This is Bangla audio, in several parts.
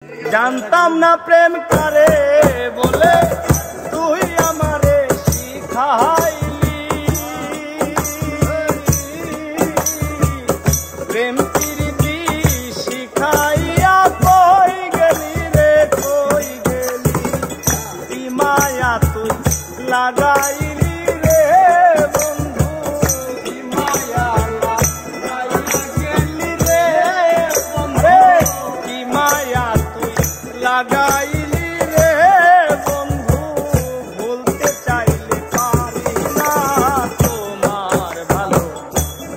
জানতাম না প্রেম করে বলে তুই আমারে শিখাইলি, প্রেম প্রীতি শিখাইয়া কই গেলি রে কই গেলি, কি মায়া তুই লাগাইলি রে বন্ধু, কি মায়া লাগাইয়া গেলি রে বন্ধু, কি মায়া তুই লাগাইলি রে বন্ধু, ভুলতে চাইলে পারি না তোমার ভালো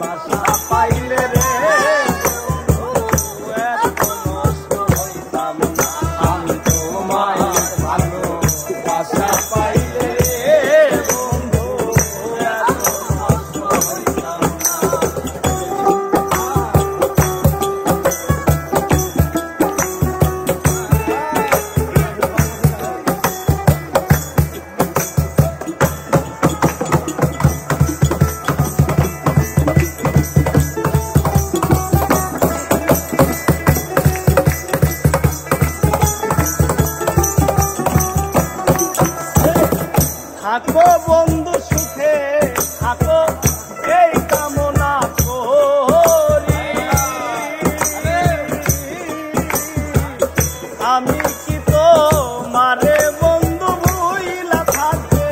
বাসা পাইলে রে বন্ধু, এত নষ্ট হইতাম না আমি তোমার ভালো বাসা পাইলে রে বন্ধু, এত নষ্ট হইতাম না। থাকো বন্ধু সুখে থাকো এই কামনা করি, আমি কি তো মারে বন্ধু ভুইলা থাকতে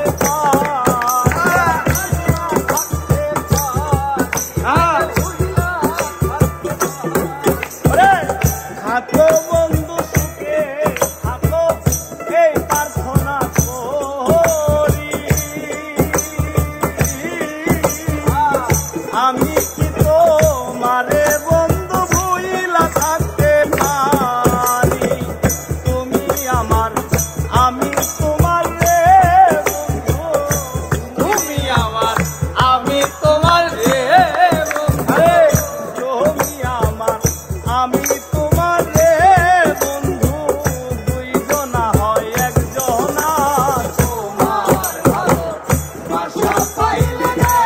থাকো বন্ধু সুখে থাকো এই প্রার্থনা করি, আমি কি তো মারে বন্ধু ভুইলা থাকতে পারি, তুমি আমার আমি তোমার রে বন্ধু, তুমি আমার আমি তোমার রে বন্ধু, তুমি আমার আমি তোমার রে বন্ধু, দুইজনা হয় একজনা তোমার ভালো বাসা পাইলে রে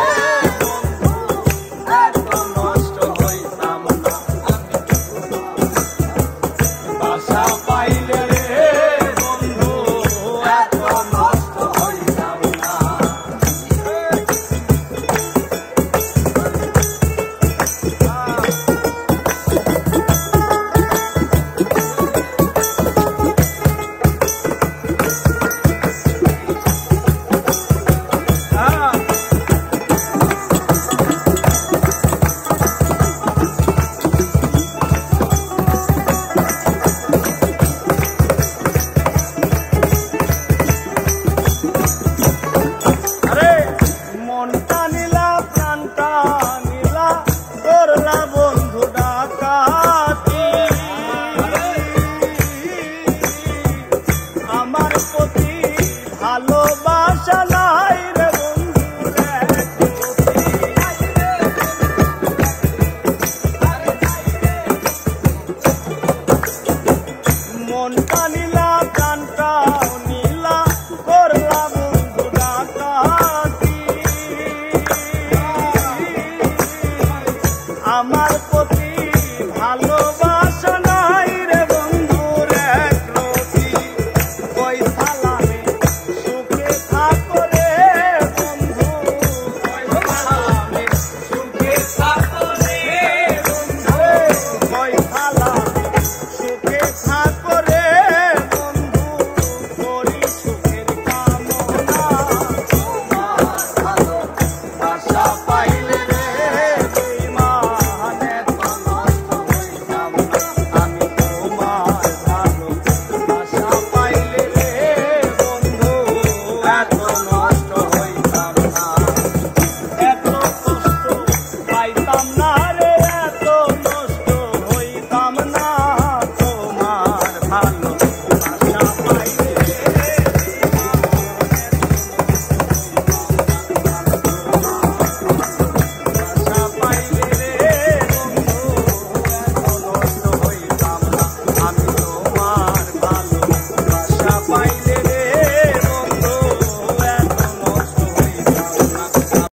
বন্ধু, এত নষ্ট হইতাম না আমি বাসা পাইলে রে বন্ধু, এত নষ্ট হইতাম না। মনটা নিলা প্রাণটা নিলা করলা বন্ধু ডাকাতি, আমার প্রতি ভালোবাসা নাই রে বন্ধু রে, মনটা নিলা প্রাণটা